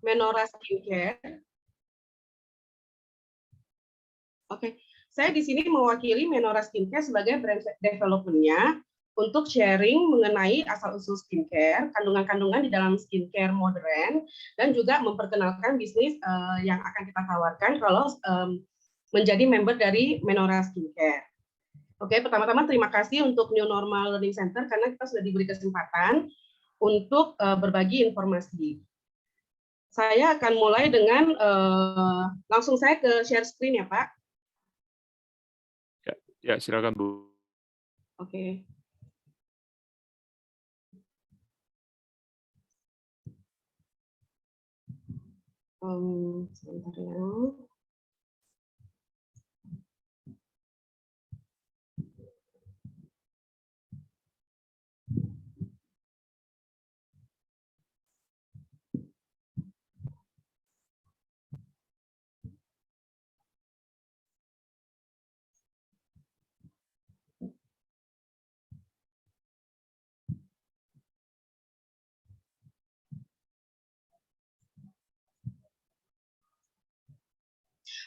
Menora Skincare. Oke, saya di sini mewakili Menora Skincare sebagai brand development-nya untuk sharing mengenai asal-usul skincare, kandungan-kandungan di dalam skincare modern, dan juga memperkenalkan bisnis yang akan kita tawarkan kalau menjadi member dari Menora Skincare. Oke, pertama-tama terima kasih untuk New Normal Learning Center karena kita sudah diberi kesempatan untuk berbagi informasi. Saya akan mulai dengan langsung saya ke share screen ya, Pak. Ya, silakan Bu. Oke. Sebentar ya.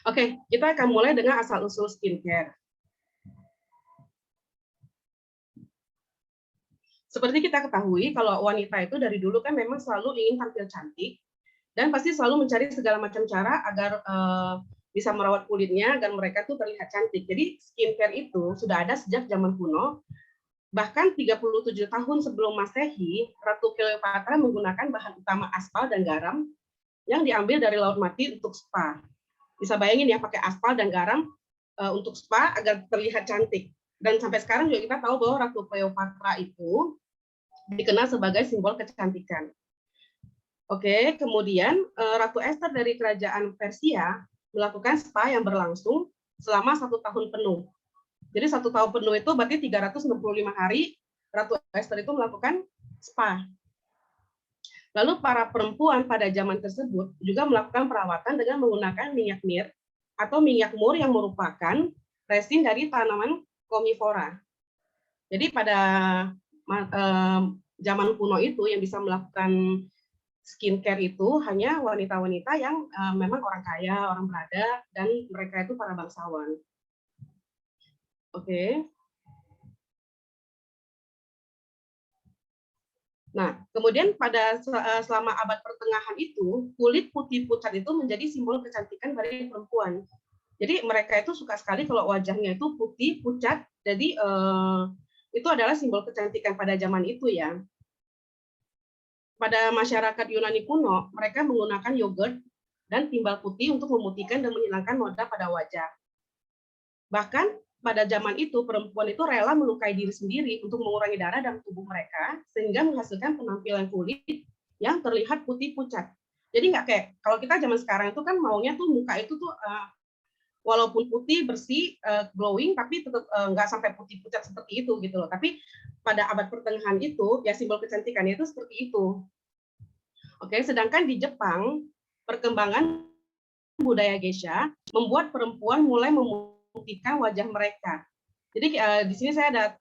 Oke, kita akan mulai dengan asal-usul skincare. Seperti kita ketahui, kalau wanita itu dari dulu kan memang selalu ingin tampil cantik, dan pasti selalu mencari segala macam cara agar bisa merawat kulitnya agar mereka tuh terlihat cantik. Jadi skincare itu sudah ada sejak zaman kuno, bahkan 37 tahun sebelum Masehi, Ratu Cleopatra menggunakan bahan utama aspal dan garam yang diambil dari Laut Mati untuk spa. Bisa bayangin ya, pakai aspal dan garam untuk spa agar terlihat cantik. Dan sampai sekarang juga kita tahu bahwa Ratu Cleopatra itu dikenal sebagai simbol kecantikan. Oke, kemudian Ratu Esther dari kerajaan Persia melakukan spa yang berlangsung selama 1 tahun penuh. Jadi 1 tahun penuh itu berarti 365 hari Ratu Esther itu melakukan spa. Lalu para perempuan pada zaman tersebut juga melakukan perawatan dengan menggunakan minyak mir atau minyak mur yang merupakan resin dari tanaman komifora. Jadi pada zaman kuno itu yang bisa melakukan skincare itu hanya wanita-wanita yang memang orang kaya, orang berada, dan mereka itu para bangsawan. Oke. Nah, kemudian pada selama abad pertengahan itu, kulit putih pucat itu menjadi simbol kecantikan bagi perempuan. Jadi mereka itu suka sekali kalau wajahnya itu putih pucat. Jadi itu adalah simbol kecantikan pada zaman itu ya. Pada masyarakat Yunani kuno, mereka menggunakan yogurt dan timbal putih untuk memutihkan dan menghilangkan noda pada wajah. Bahkan pada zaman itu perempuan itu rela melukai diri sendiri untuk mengurangi darah dalam tubuh mereka sehingga menghasilkan penampilan kulit yang terlihat putih pucat. Jadi nggak kayak kalau kita zaman sekarang itu kan maunya tuh muka itu tuh walaupun putih bersih glowing tapi tetap nggak sampai putih pucat seperti itu gitu loh. Tapi pada abad pertengahan itu ya simbol kecantikannya itu seperti itu. Oke, sedangkan di Jepang perkembangan budaya geisha membuat perempuan mulai memutihkan wajah mereka. Jadi di sini saya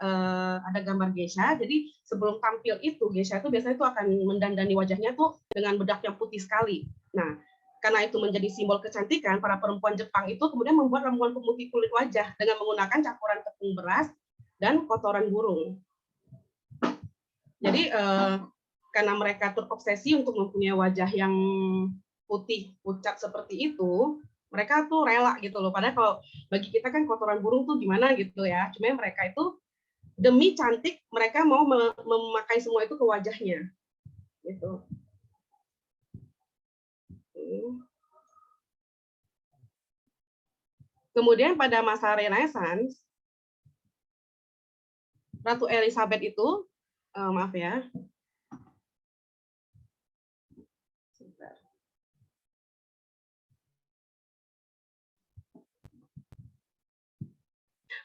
ada gambar geisha. Jadi sebelum tampil itu geisha itu biasanya itu akan mendandani wajahnya tuh dengan bedak yang putih sekali. Nah, karena itu menjadi simbol kecantikan, para perempuan Jepang itu kemudian membuat ramuan pemutih kulit wajah dengan menggunakan campuran tepung beras dan kotoran burung. Jadi karena mereka terobsesi untuk mempunyai wajah yang putih pucat seperti itu, mereka tuh rela gitu loh. Padahal kalau bagi kita kan kotoran burung tuh gimana gitu ya. Cuma mereka itu demi cantik mereka mau memakai semua itu ke wajahnya. Gitu. Kemudian pada masa Renaissance, Ratu Elizabeth itu, maaf ya,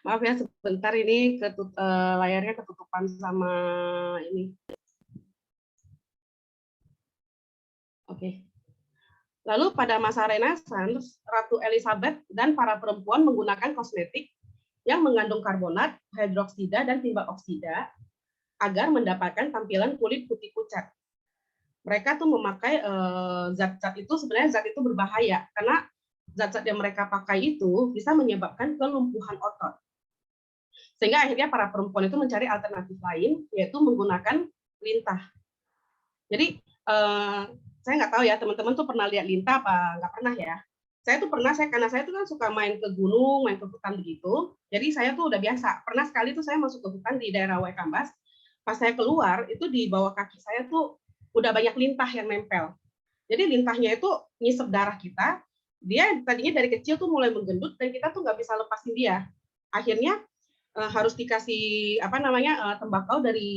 maaf ya sebentar ini layarnya ketutupan sama ini. Oke. Lalu pada masa Renaissance, Ratu Elizabeth dan para perempuan menggunakan kosmetik yang mengandung karbonat, hidroksida, dan timbal oksida agar mendapatkan tampilan kulit putih pucat. mereka tuh memakai zat-zat itu, sebenarnya zat itu berbahaya karena zat-zat yang mereka pakai itu bisa menyebabkan kelumpuhan otot. Sehingga akhirnya para perempuan itu mencari alternatif lain, yaitu menggunakan lintah. Jadi saya nggak tahu ya teman-teman tuh pernah lihat lintah apa nggak pernah ya. Saya tuh pernah, karena saya tuh kan suka main ke gunung, main ke hutan begitu. Jadi saya tuh udah biasa. Pernah sekali tuh saya masuk ke hutan di daerah Waikambas. Pas saya keluar, itu di bawah kaki saya tuh udah banyak lintah yang nempel. Jadi lintahnya itu ngisep darah kita. Dia tadinya dari kecil tuh mulai menggendut dan kita tuh nggak bisa lepasin dia. Akhirnya harus dikasih tembakau dari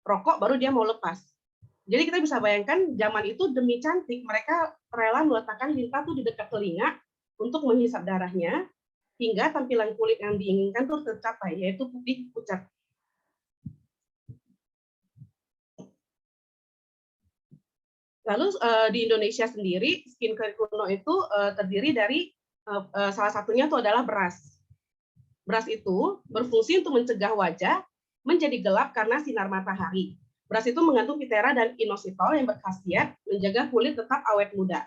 rokok baru dia mau lepas. Jadi kita bisa bayangkan zaman itu demi cantik mereka rela meletakkan lintah tuh di dekat telinga untuk menghisap darahnya hingga tampilan kulit yang diinginkan tuh tercapai, yaitu putih pucat. Lalu di Indonesia sendiri skincare kuno itu terdiri dari salah satunya itu adalah beras. Beras itu berfungsi untuk mencegah wajah menjadi gelap karena sinar matahari. Beras itu mengandung pitera dan inositol yang berkhasiat menjaga kulit tetap awet muda.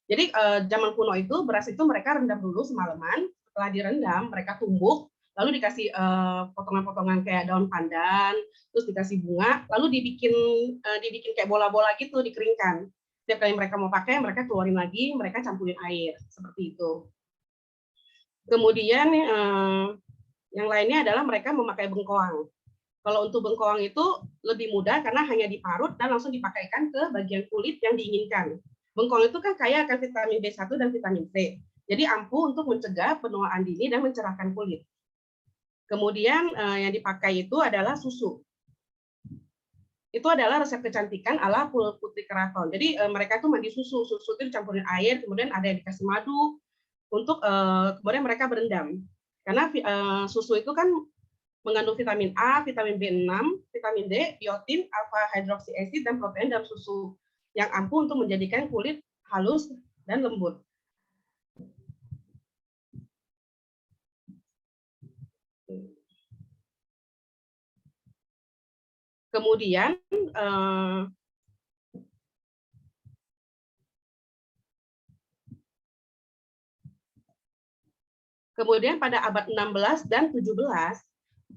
Jadi zaman kuno itu beras itu mereka rendam dulu semalaman, setelah direndam mereka tumbuk, lalu dikasih potongan-potongan kayak daun pandan, terus dikasih bunga, lalu dibikin kayak bola-bola gitu, dikeringkan. Setiap kali mereka mau pakai, mereka keluarin lagi, mereka campurin air, seperti itu. Kemudian yang lainnya adalah mereka memakai bengkoang. Kalau untuk bengkoang itu lebih mudah karena hanya diparut dan langsung dipakaikan ke bagian kulit yang diinginkan. Bengkoang itu kan kaya akan vitamin B1 dan vitamin C. Jadi ampuh untuk mencegah penuaan dini dan mencerahkan kulit. Kemudian yang dipakai itu adalah susu. Itu adalah resep kecantikan ala Putri Keraton. Jadi mereka itu mandi susu, susu itu dicampurin air, kemudian ada yang dikasih madu untuk kemudian mereka berendam. Karena susu itu kan mengandung vitamin A, vitamin B6, vitamin D, biotin, alpha hydroxy acid, dan protein dalam susu yang ampuh untuk menjadikan kulit halus dan lembut. Kemudian pada abad 16 dan 17,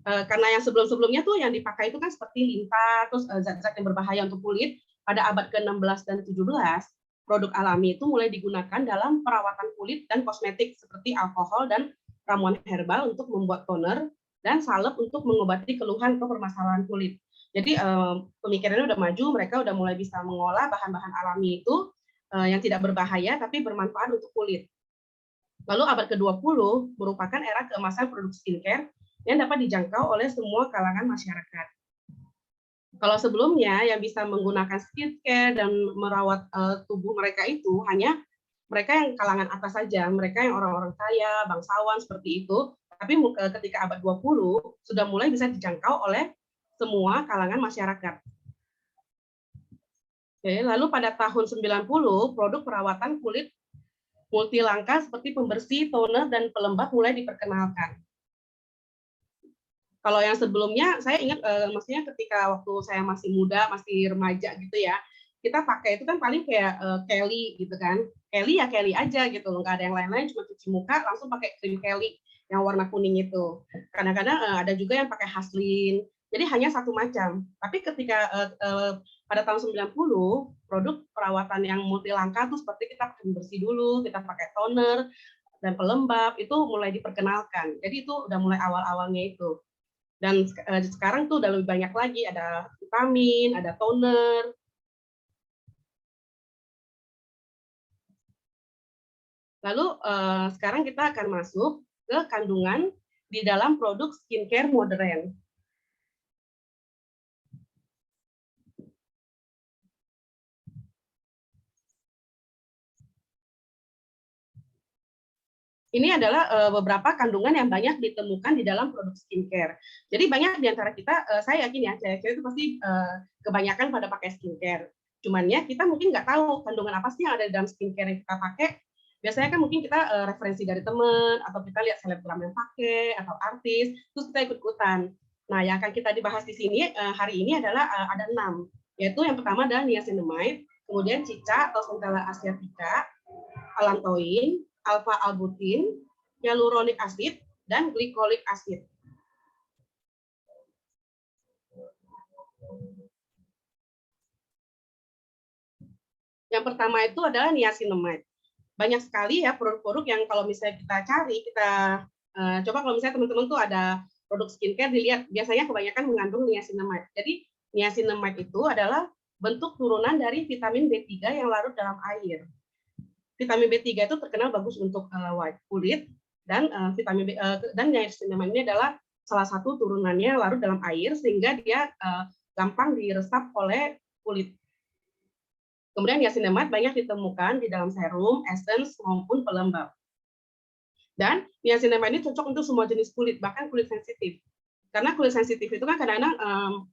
karena yang sebelum-sebelumnya tuh yang dipakai itu kan seperti lintah, terus zat-zat yang berbahaya untuk kulit, pada abad ke-16 dan 17, produk alami itu mulai digunakan dalam perawatan kulit dan kosmetik seperti alkohol dan ramuan herbal untuk membuat toner dan salep untuk mengobati keluhan atau permasalahan kulit. Jadi pemikirannya udah maju, mereka udah mulai bisa mengolah bahan-bahan alami itu yang tidak berbahaya tapi bermanfaat untuk kulit. Lalu abad ke-20 merupakan era keemasan produk skincare yang dapat dijangkau oleh semua kalangan masyarakat. Kalau sebelumnya yang bisa menggunakan skincare dan merawat tubuh mereka itu hanya mereka yang kalangan atas saja, mereka yang orang-orang kaya, bangsawan seperti itu. Tapi ketika abad 20 sudah mulai bisa dijangkau oleh semua kalangan masyarakat. Oke, lalu pada tahun 90 produk perawatan kulit multi langkah seperti pembersih, toner, dan pelembab mulai diperkenalkan. Kalau yang sebelumnya, saya ingat maksudnya ketika waktu saya masih muda, masih remaja gitu ya, kita pakai itu kan paling kayak Kelly gitu kan. Kelly ya Kelly aja gitu, nggak ada yang lain-lain, cuma cuci muka langsung pakai krim Kelly yang warna kuning itu. Kadang-kadang ada juga yang pakai Haslin. Jadi hanya satu macam. Tapi ketika pada tahun 90, produk perawatan yang multi langkah tuh seperti kita pakai bersih dulu, kita pakai toner dan pelembab itu mulai diperkenalkan. Jadi itu udah mulai awal-awalnya itu. Dan sekarang tuh udah lebih banyak lagi, ada vitamin, ada toner. Lalu sekarang kita akan masuk ke kandungan di dalam produk skincare modern. Ini adalah beberapa kandungan yang banyak ditemukan di dalam produk skincare. Jadi banyak di antara kita, saya yakin ya, cewek-cewek itu pasti kebanyakan pada pakai skincare. Cuman ya kita mungkin nggak tahu kandungan apa sih yang ada di dalam skincare yang kita pakai. Biasanya kan mungkin kita referensi dari teman, atau kita lihat selebgram yang pakai, atau artis, terus kita ikut-ikutan. Nah, yang akan kita dibahas di sini hari ini adalah ada 6. yaitu yang pertama adalah niacinamide, kemudian cica atau Centella asiatica, allantoin, alpha-albutin, hyaluronic acid, dan glycolic acid. Yang pertama itu adalah niacinamide. Banyak sekali ya produk-produk yang kalau misalnya kita cari, kita coba kalau misalnya teman-teman tuh ada produk skincare, dilihat biasanya kebanyakan mengandung niacinamide. Jadi niacinamide itu adalah bentuk turunan dari vitamin B3 yang larut dalam air. Vitamin B3 itu terkenal bagus untuk kulit, dan vitamin B, dan niacinamide ini adalah salah satu turunannya larut dalam air sehingga dia gampang diresap oleh kulit. Kemudian niacinamide banyak ditemukan di dalam serum, essence, maupun pelembab. Dan niacinamide ini cocok untuk semua jenis kulit, bahkan kulit sensitif. Karena kulit sensitif itu kan kadang-kadang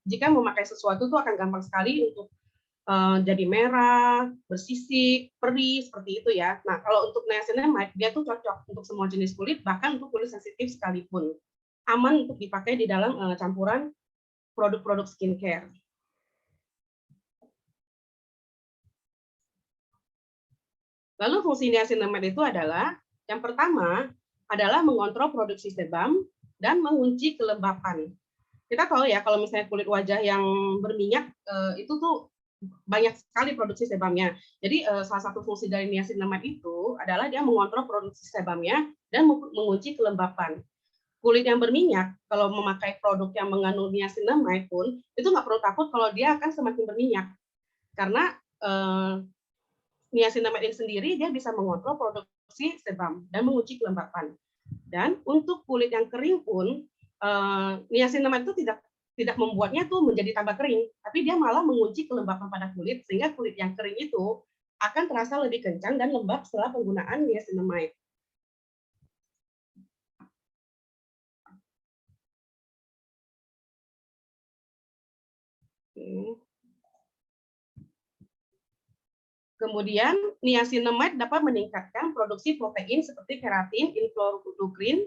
jika memakai sesuatu itu akan gampang sekali untuk jadi merah, bersisik, perih, seperti itu ya. Nah, kalau untuk niacinamide, dia tuh cocok untuk semua jenis kulit, bahkan untuk kulit sensitif sekalipun. Aman untuk dipakai di dalam campuran produk-produk skincare. Lalu fungsi niacinamide itu adalah, yang pertama adalah mengontrol produksi sebam dan mengunci kelembapan. Kita tahu ya kalau misalnya kulit wajah yang berminyak itu tuh banyak sekali produksi sebamnya. Jadi salah satu fungsi dari niacinamide itu adalah dia mengontrol produksi sebamnya dan mengunci kelembapan. Kulit yang berminyak kalau memakai produk yang mengandung niacinamide pun itu nggak perlu takut kalau dia akan semakin berminyak, karena niacinamide ini sendiri dia bisa mengontrol produksi sebam dan mengunci kelembapan. Dan untuk kulit yang kering pun niacinamide itu tidak membuatnya tuh menjadi tambah kering, tapi dia malah mengunci kelembapan pada kulit sehingga kulit yang kering itu akan terasa lebih kencang dan lembab setelah penggunaan niacinamide. Kemudian niacinamide dapat meningkatkan produksi protein seperti keratin, inflorucrin,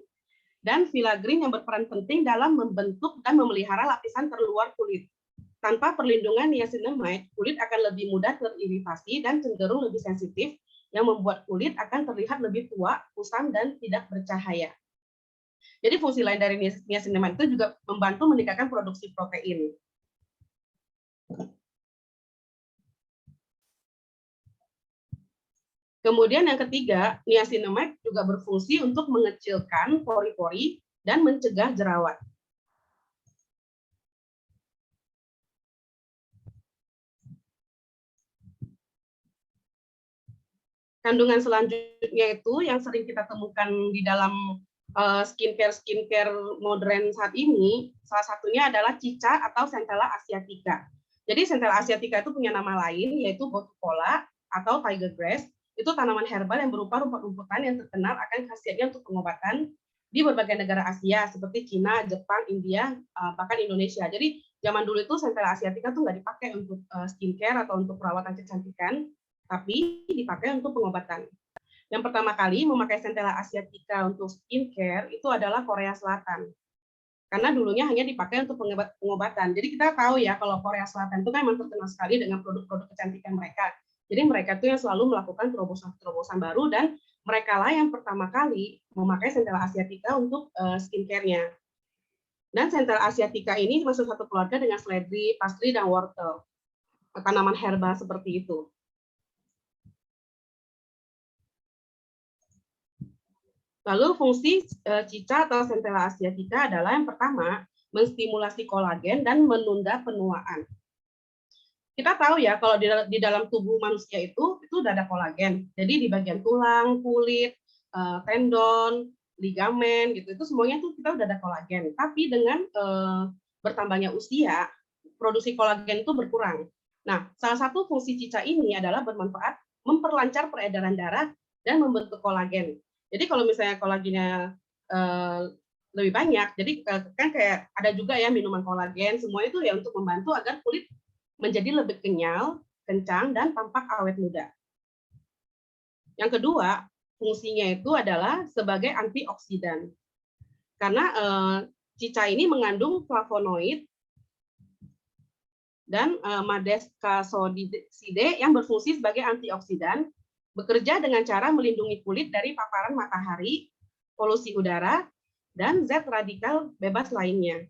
dan filagrin yang berperan penting dalam membentuk dan memelihara lapisan terluar kulit. Tanpa perlindungan niacinamide, kulit akan lebih mudah teriritasi dan cenderung lebih sensitif, yang membuat kulit akan terlihat lebih tua, kusam, dan tidak bercahaya. Jadi fungsi lain dari niacinamide itu juga membantu meningkatkan produksi protein. Kemudian yang ketiga, niacinamide juga berfungsi untuk mengecilkan pori-pori dan mencegah jerawat. Kandungan selanjutnya itu yang sering kita temukan di dalam skincare modern saat ini, salah satunya adalah cica atau Centella asiatica. Jadi Centella asiatica itu punya nama lain, yaitu botucola atau tiger grass. Itu tanaman herbal yang berupa rumput-rumputan yang terkenal akan khasiatnya untuk pengobatan di berbagai negara Asia seperti Cina, Jepang, India, bahkan Indonesia. Jadi zaman dulu itu Centella asiatica tuh nggak dipakai untuk skincare atau untuk perawatan kecantikan, tapi dipakai untuk pengobatan. Yang pertama kali memakai Centella asiatica untuk skincare itu adalah Korea Selatan. Karena dulunya hanya dipakai untuk pengobatan. Jadi kita tahu ya kalau Korea Selatan itu kan memang terkenal sekali dengan produk-produk kecantikan mereka. Jadi mereka itu yang selalu melakukan terobosan-terobosan baru, dan mereka lah yang pertama kali memakai Centella asiatica untuk skincare-nya. Dan Centella asiatica ini masuk satu keluarga dengan seledri, parsley, dan wortel. Tanaman herbal seperti itu. Lalu fungsi cica atau Centella asiatica adalah yang pertama, menstimulasi kolagen dan menunda penuaan. Kita tahu ya kalau di dalam tubuh manusia itu udah ada kolagen. Jadi di bagian tulang, kulit, tendon, ligamen gitu, itu semuanya tuh kita udah ada kolagen. Tapi dengan bertambahnya usia, produksi kolagen itu berkurang. Nah, salah satu fungsi cica ini adalah bermanfaat memperlancar peredaran darah dan membentuk kolagen. Jadi kalau misalnya kolagennya lebih banyak, jadi kan kayak ada juga ya minuman kolagen, semua itu ya untuk membantu agar kulit menjadi lebih kenyal, kencang, dan tampak awet muda. Yang kedua, fungsinya itu adalah sebagai antioksidan. Karena cica ini mengandung flavonoid dan Madecassoside yang berfungsi sebagai antioksidan, bekerja dengan cara melindungi kulit dari paparan matahari, polusi udara, dan zat radikal bebas lainnya.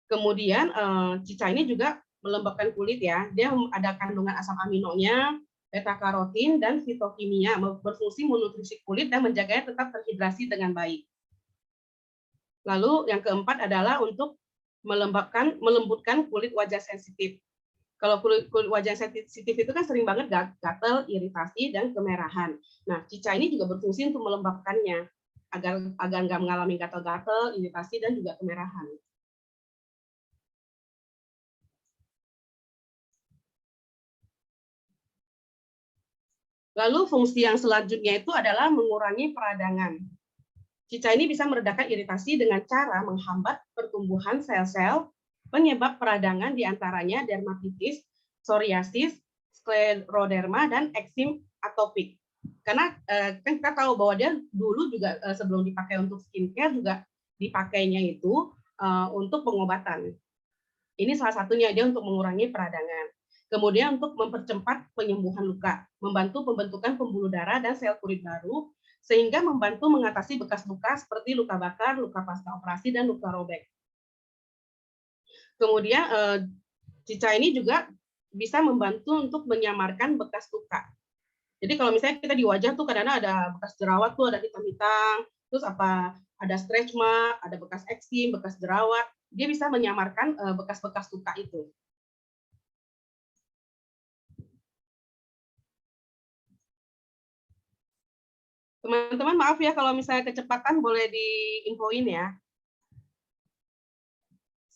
Kemudian cica ini juga melembabkan kulit ya. Dia ada kandungan asam aminonya, beta-karotin, dan fitokimia, berfungsi menutrisi kulit dan menjaganya tetap terhidrasi dengan baik. Lalu yang keempat adalah untuk melembutkan kulit wajah sensitif. Kalau kulit wajah sensitif itu kan sering banget gatal, iritasi, dan kemerahan. Nah, cica ini juga berfungsi untuk melembabkannya agar nggak mengalami gatal-gatal, iritasi, dan juga kemerahan. Lalu fungsi yang selanjutnya itu adalah mengurangi peradangan. Cica ini bisa meredakan iritasi dengan cara menghambat pertumbuhan sel-sel penyebab peradangan diantaranya dermatitis, psoriasis, skleroderma, dan eksim atopik. Karena kan kita tahu bahwa dia dulu juga sebelum dipakai untuk skincare juga dipakainya itu untuk pengobatan. Ini salah satunya dia untuk mengurangi peradangan. Kemudian untuk mempercepat penyembuhan luka, membantu pembentukan pembuluh darah dan sel kulit baru, sehingga membantu mengatasi bekas luka seperti luka bakar, luka pasca operasi, dan luka robek. Kemudian cica ini juga bisa membantu untuk menyamarkan bekas luka. Jadi kalau misalnya kita di wajah tuh kadang-kadang ada bekas jerawat tuh, ada hitam-hitam, terus ada stretch mark, ada bekas eksim, bekas jerawat, dia bisa menyamarkan bekas-bekas luka itu. Teman-teman maaf ya kalau misalnya kecepatan boleh diinfoin ya.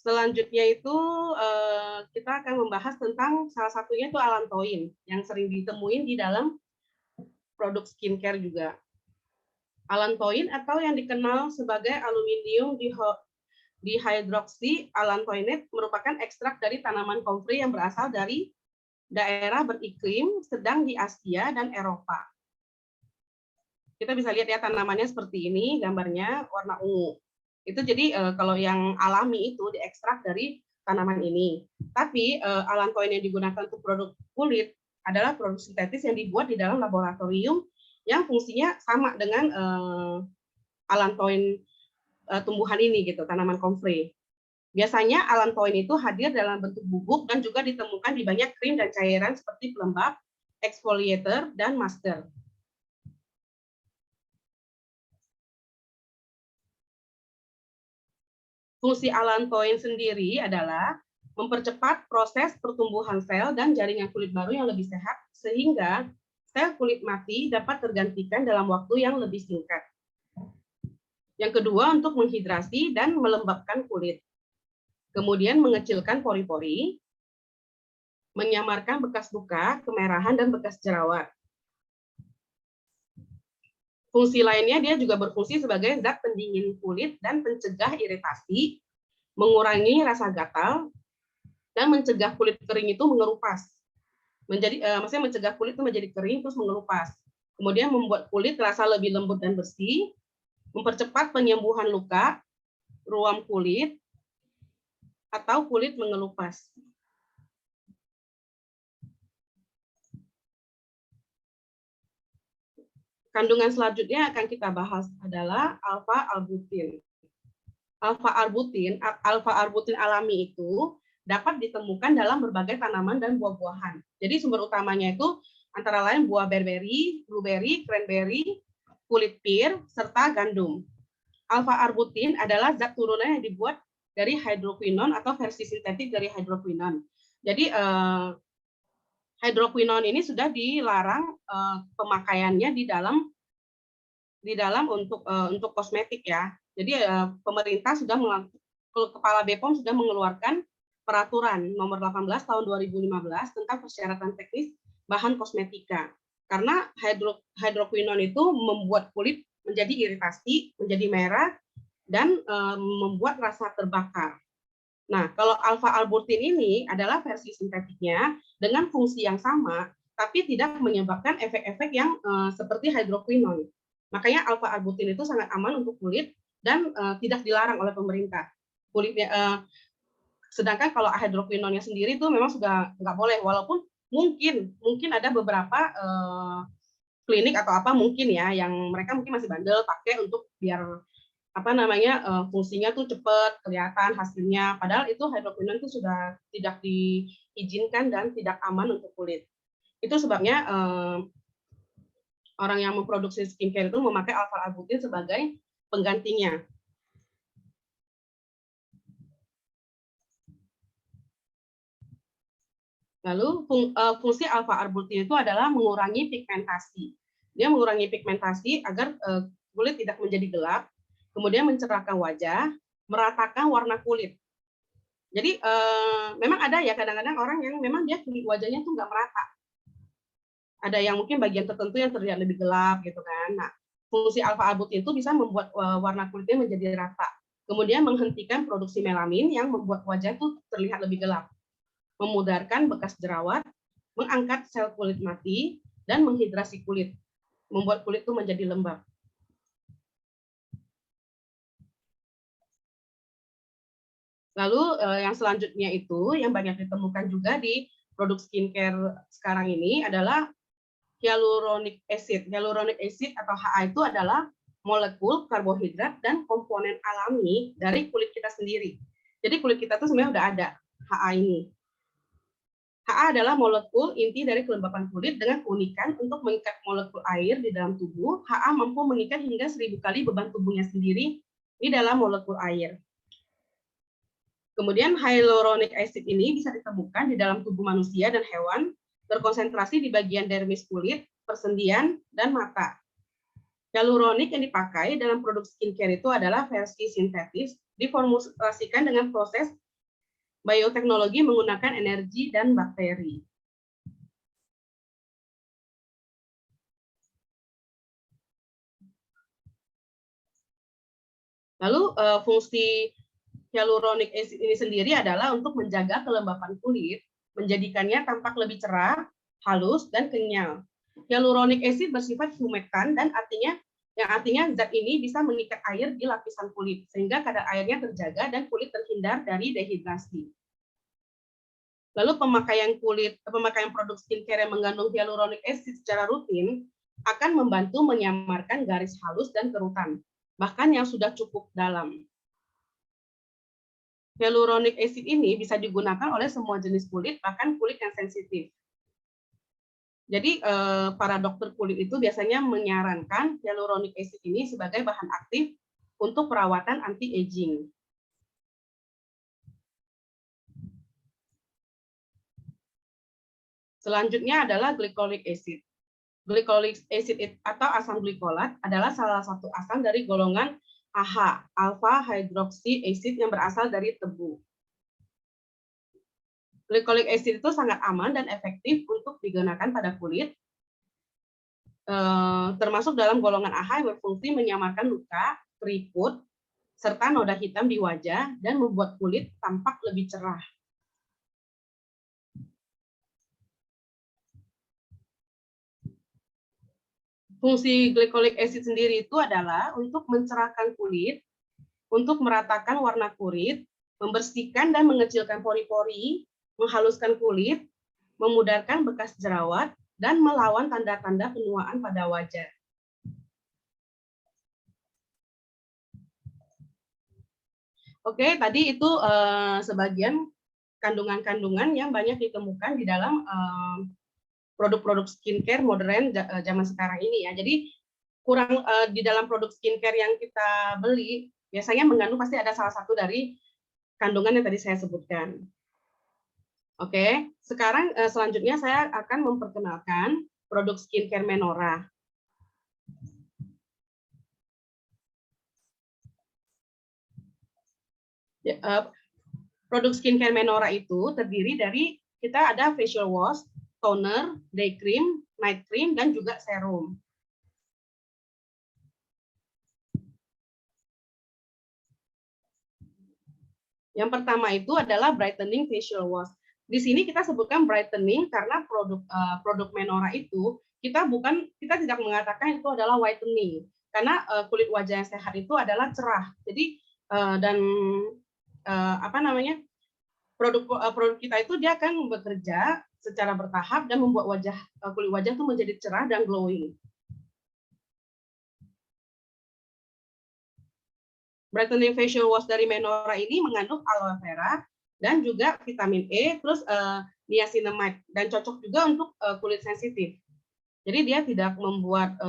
Selanjutnya itu kita akan membahas tentang salah satunya itu allantoin yang sering ditemuin di dalam produk skincare juga. Allantoin atau yang dikenal sebagai aluminium dihydroksi allantoinate merupakan ekstrak dari tanaman comfrey yang berasal dari daerah beriklim sedang di Asia dan Eropa. Kita bisa lihat ya tanamannya seperti ini, gambarnya warna ungu. Itu jadi kalau yang alami itu diekstrak dari tanaman ini. Tapi allantoin yang digunakan untuk produk kulit adalah produk sintetis yang dibuat di dalam laboratorium yang fungsinya sama dengan allantoin tumbuhan ini gitu, tanaman comfrey. Biasanya allantoin itu hadir dalam bentuk bubuk dan juga ditemukan di banyak krim dan cairan seperti pelembab, exfoliator, dan masker. Fungsi allantoin sendiri adalah mempercepat proses pertumbuhan sel dan jaringan kulit baru yang lebih sehat, sehingga sel kulit mati dapat tergantikan dalam waktu yang lebih singkat. Yang kedua, untuk menghidrasi dan melembabkan kulit. Kemudian mengecilkan pori-pori, menyamarkan bekas luka, kemerahan, dan bekas jerawat. Fungsi lainnya dia juga berfungsi sebagai zat pendingin kulit dan pencegah iritasi, mengurangi rasa gatal, dan mencegah kulit kering itu mengelupas. Maksudnya mencegah kulit itu menjadi kering terus mengelupas. Kemudian membuat kulit terasa lebih lembut dan bersih, mempercepat penyembuhan luka, ruam kulit, atau kulit mengelupas. Kandungan selanjutnya akan kita bahas adalah alfa-arbutin. Alfa-arbutin alami itu dapat ditemukan dalam berbagai tanaman dan buah-buahan. Jadi sumber utamanya itu antara lain buah berberry, blueberry, cranberry, kulit pir, serta gandum. Alfa-arbutin adalah zat turunan yang dibuat dari hydroquinone atau versi sintetik dari hydroquinone. Jadi hydroquinone ini sudah dilarang pemakaiannya di dalam untuk kosmetik ya. Jadi pemerintah sudah Kepala BPOM sudah mengeluarkan peraturan nomor 18 tahun 2015 tentang persyaratan teknis bahan kosmetika. Karena hydroquinone itu membuat kulit menjadi iritasi, menjadi merah, dan membuat rasa terbakar. Nah, kalau alfa-arbutin ini adalah versi sintetiknya dengan fungsi yang sama, tapi tidak menyebabkan efek-efek yang seperti hydroquinone. Makanya alfa-arbutin itu sangat aman untuk kulit dan tidak dilarang oleh pemerintah. Sedangkan kalau hidroquinonnya sendiri itu memang sudah nggak boleh, walaupun mungkin ada beberapa klinik atau apa mungkin ya yang mereka mungkin masih bandel pakai untuk biar apa namanya fungsinya tuh cepat kelihatan hasilnya. Padahal itu hidroquinon itu sudah tidak diizinkan dan tidak aman untuk kulit. Itu sebabnya orang yang memproduksi skincare itu memakai alpha-arbutin sebagai penggantinya. Lalu fungsi alpha-arbutin itu adalah mengurangi pigmentasi. Dia mengurangi pigmentasi agar kulit tidak menjadi gelap, kemudian mencerahkan wajah, meratakan warna kulit. Jadi memang ada ya kadang-kadang orang yang memang dia kulit wajahnya tuh nggak merata. Ada yang mungkin bagian tertentu yang terlihat lebih gelap gitu kan. Nah, fungsi alpha-arbutin itu bisa membuat warna kulitnya menjadi rata. Kemudian menghentikan produksi melamin yang membuat wajah itu terlihat lebih gelap. Memudarkan bekas jerawat, mengangkat sel kulit mati, dan menghidrasi kulit. Membuat kulit itu menjadi lembab. Lalu yang selanjutnya itu yang banyak ditemukan juga di produk skincare sekarang ini adalah hyaluronic acid. Hyaluronic acid atau HA itu adalah molekul karbohidrat dan komponen alami dari kulit kita sendiri. Jadi kulit kita tuh sebenarnya udah ada HA ini. HA adalah molekul inti dari kelembapan kulit dengan keunikan untuk mengikat molekul air di dalam tubuh. HA mampu mengikat hingga 1000 kali beban tubuhnya sendiri di dalam molekul air. Kemudian hyaluronic acid ini bisa ditemukan di dalam tubuh manusia dan hewan, terkonsentrasi di bagian dermis kulit, persendian, dan mata. Hyaluronic yang dipakai dalam produk skincare itu adalah versi sintetis, diformulasikan dengan proses bioteknologi menggunakan energi dan bakteri. Lalu fungsi hyaluronic acid ini sendiri adalah untuk menjaga kelembapan kulit, menjadikannya tampak lebih cerah, halus, dan kenyal. Hyaluronic acid bersifat humektan dan artinya zat ini bisa mengikat air di lapisan kulit sehingga kadar airnya terjaga dan kulit terhindar dari dehidrasi. Lalu pemakaian produk skincare yang mengandung hyaluronic acid secara rutin akan membantu menyamarkan garis halus dan kerutan, bahkan yang sudah cukup dalam. Hyaluronic acid ini bisa digunakan oleh semua jenis kulit, bahkan kulit yang sensitif. Jadi para dokter kulit itu biasanya menyarankan hyaluronic acid ini sebagai bahan aktif untuk perawatan anti-aging. Selanjutnya adalah glycolic acid. Glycolic acid atau asam glikolat adalah salah satu asam dari golongan AH, alpha hydroxy acid yang berasal dari tebu. Glycolic acid itu sangat aman dan efektif untuk digunakan pada kulit, termasuk dalam golongan AH yang berfungsi menyamarkan luka, keriput, serta noda hitam di wajah dan membuat kulit tampak lebih cerah. Fungsi glycolic acid sendiri itu adalah untuk mencerahkan kulit, untuk meratakan warna kulit, membersihkan dan mengecilkan pori-pori, menghaluskan kulit, memudarkan bekas jerawat, dan melawan tanda-tanda penuaan pada wajah. Oke, tadi itu sebagian kandungan-kandungan yang banyak ditemukan di dalam produk-produk skincare modern zaman sekarang ini ya. Jadi kurang di dalam produk skincare yang kita beli biasanya mengandung pasti ada salah satu dari kandungan yang tadi saya sebutkan. Oke, sekarang selanjutnya saya akan memperkenalkan produk skincare Menora. Produk skincare Menora itu terdiri dari kita ada facial wash, toner, day cream, night cream, dan juga serum. Yang pertama itu adalah brightening facial wash. Di sini kita sebutkan brightening karena produk Menora itu kita tidak mengatakan itu adalah whitening karena kulit wajah yang sehat itu adalah cerah. Jadi dan apa namanya produk kita itu dia akan bekerja secara bertahap dan membuat kulit wajah itu menjadi cerah dan glowing. Brightening facial wash dari Menora ini mengandung aloe vera dan juga vitamin E, terus niacinamide, dan cocok juga untuk kulit sensitif. Jadi dia tidak membuat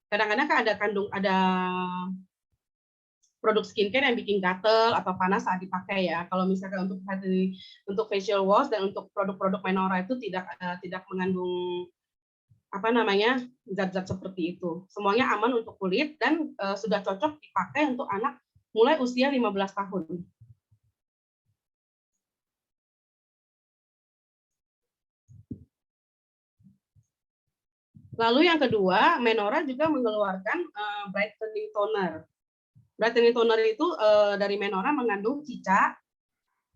kadang-kadang kan ada produk skincare yang bikin gatel atau panas saat dipakai ya. Kalau misalkan untuk facial wash dan untuk produk-produk Menora itu tidak mengandung zat-zat seperti itu. Semuanya aman untuk kulit dan sudah cocok dipakai untuk anak mulai usia 15 tahun. Lalu yang kedua, Menora juga mengeluarkan brightening toner. Brightening toner itu dari Menora mengandung cicak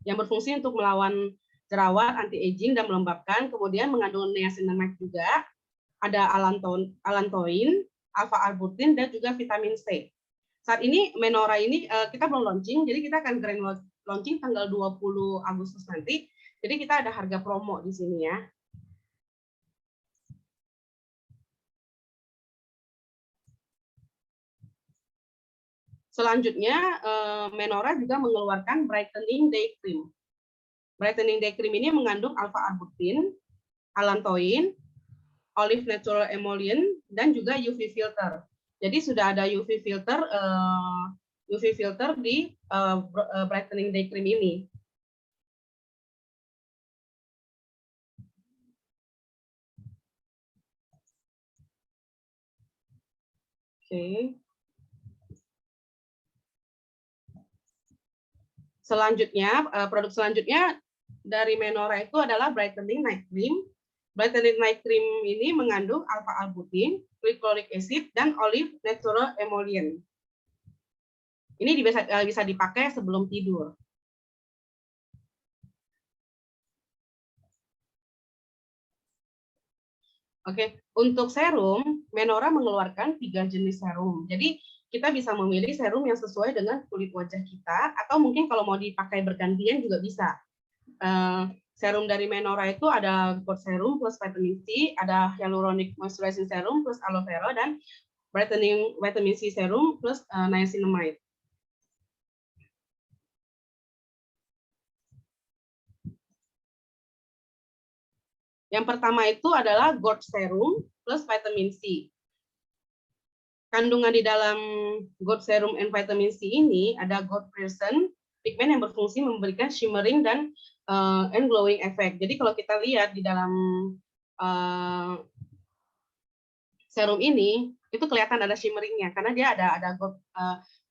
yang berfungsi untuk melawan jerawat, anti-aging, dan melembabkan. Kemudian mengandung niacinamide juga, ada allantoin, alpha-arbutin, dan juga vitamin C. Saat ini Menora ini kita belum launching, jadi kita akan grand launching tanggal 20 Agustus nanti. Jadi kita ada harga promo di sini ya. Selanjutnya, Menora juga mengeluarkan Brightening Day Cream. Brightening Day Cream ini mengandung alpha-arbutin, allantoin, olive natural emollient, dan juga UV filter. Jadi sudah ada UV filter di Brightening Day Cream ini. Oke. Selanjutnya, produk selanjutnya dari Menora itu adalah Brightening Night Cream. Brightening Night Cream ini mengandung alpha-arbutin, glycolic acid, dan olive natural emollient. Ini bisa dipakai sebelum tidur. Oke, untuk serum, Menora mengeluarkan 3 jenis serum. Jadi kita bisa memilih serum yang sesuai dengan kulit wajah kita, atau mungkin kalau mau dipakai bergantian juga bisa. Serum dari Menora itu ada gold serum plus vitamin C, ada hyaluronic moisturizing serum plus aloe vera, dan brightening vitamin C serum plus niacinamide. Yang pertama itu adalah gold serum plus vitamin C. Kandungan di dalam gold serum and vitamin C ini ada gold present, pigmen yang berfungsi memberikan shimmering dan and glowing effect. Jadi kalau kita lihat di dalam serum ini itu kelihatan ada shimmeringnya karena dia ada gold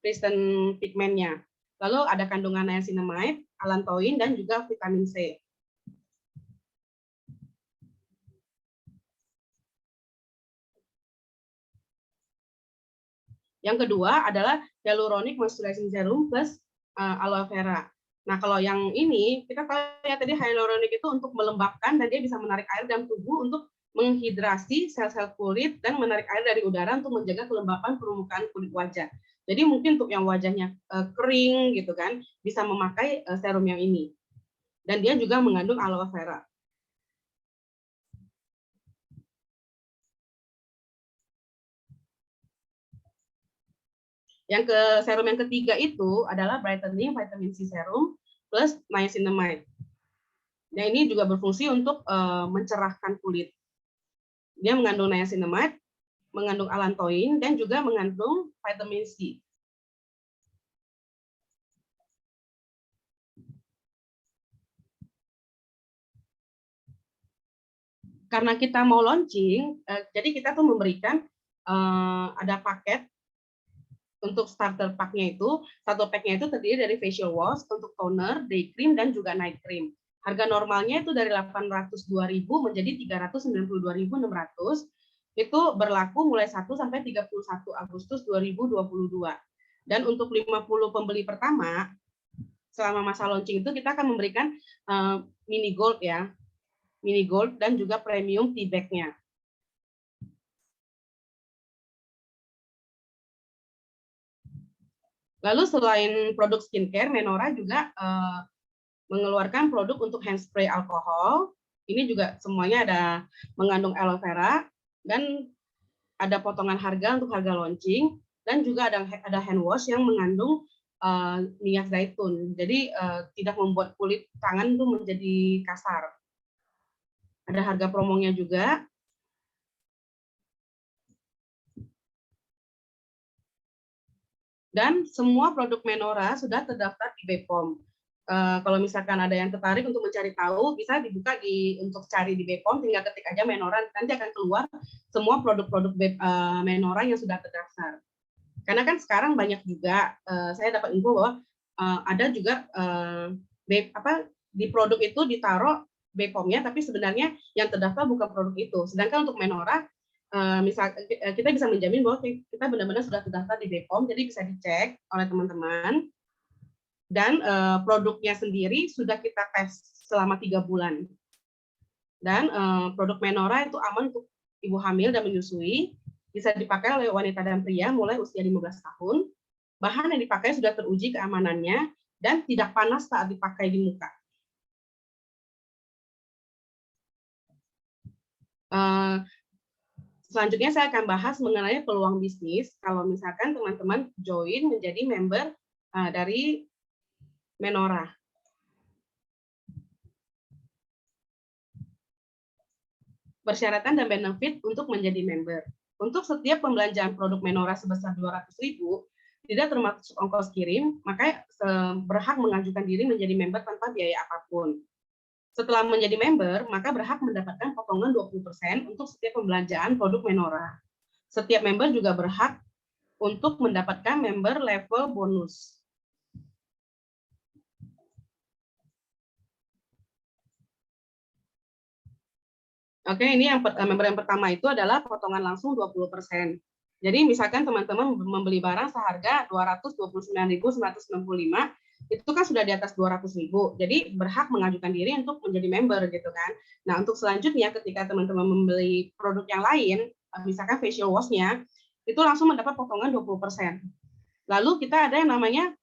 present pigmennya. Lalu ada kandungan niacinamide, allantoin, dan juga vitamin C. Yang kedua adalah hyaluronic moisturizing serum plus aloe vera. Nah, kalau yang ini kita tahu ya tadi hyaluronic itu untuk melembabkan dan dia bisa menarik air dalam tubuh untuk menghidrasi sel-sel kulit dan menarik air dari udara untuk menjaga kelembapan permukaan kulit wajah. Jadi mungkin untuk yang wajahnya kering gitu kan, bisa memakai serum yang ini. Dan dia juga mengandung aloe vera. Serum yang ketiga itu adalah brightening vitamin C serum plus niacinamide. Nah, ini juga berfungsi untuk mencerahkan kulit. Dia mengandung niacinamide, mengandung allantoin, dan juga mengandung vitamin C. Karena kita mau launching, jadi kita tuh memberikan ada paket. Untuk starter pack-nya itu, satu pack-nya itu terdiri dari facial wash, untuk toner, day cream, dan juga night cream. Harga normalnya itu dari 802.000 menjadi 392.600. Itu berlaku mulai 1 sampai 31 Agustus 2022. Dan untuk 50 pembeli pertama, selama masa launching itu kita akan memberikan mini gold ya. Mini gold dan juga premium tea bag-nya. Lalu selain produk skincare, Menora juga mengeluarkan produk untuk handspray alkohol. Ini juga semuanya ada mengandung aloe vera dan ada potongan harga untuk harga launching, dan juga ada hand wash yang mengandung minyak zaitun. Jadi tidak membuat kulit tangan itu menjadi kasar. Ada harga promonya juga. Dan semua produk Menora sudah terdaftar di BPOM. Kalau misalkan ada yang tertarik untuk mencari tahu, bisa dibuka untuk cari di BPOM, tinggal ketik aja Menora, nanti akan keluar semua produk-produk Menora yang sudah terdaftar. Karena kan sekarang banyak juga, saya dapat info bahwa ada juga di produk itu ditaruh BPOM-nya, tapi sebenarnya yang terdaftar bukan produk itu. Sedangkan untuk Menora, misal kita bisa menjamin bahwa kita benar-benar sudah terdaftar di BPOM, jadi bisa dicek oleh teman-teman. Dan produknya sendiri sudah kita tes selama 3 bulan. Dan produk Menora itu aman untuk ibu hamil dan menyusui, bisa dipakai oleh wanita dan pria mulai usia 15 tahun. Bahan yang dipakai sudah teruji keamanannya dan tidak panas saat dipakai di muka. Selanjutnya saya akan bahas mengenai peluang bisnis kalau misalkan teman-teman join menjadi member dari Menora. Persyaratan dan benefit untuk menjadi member. Untuk setiap pembelanjaan produk Menora sebesar 200.000, tidak termasuk ongkos kirim, maka berhak mengajukan diri menjadi member tanpa biaya apapun. Setelah menjadi member, maka berhak mendapatkan potongan 20% untuk setiap pembelanjaan produk Menora. Setiap member juga berhak untuk mendapatkan member level bonus. Oke, ini member yang pertama itu adalah potongan langsung 20%. Jadi misalkan teman-teman membeli barang seharga 229.965, itu kan sudah di atas 200.000. Jadi berhak mengajukan diri untuk menjadi member gitu kan. Nah, untuk selanjutnya ketika teman-teman membeli produk yang lain, misalkan facial wash-nya, itu langsung mendapat potongan 20%. Lalu kita ada yang namanya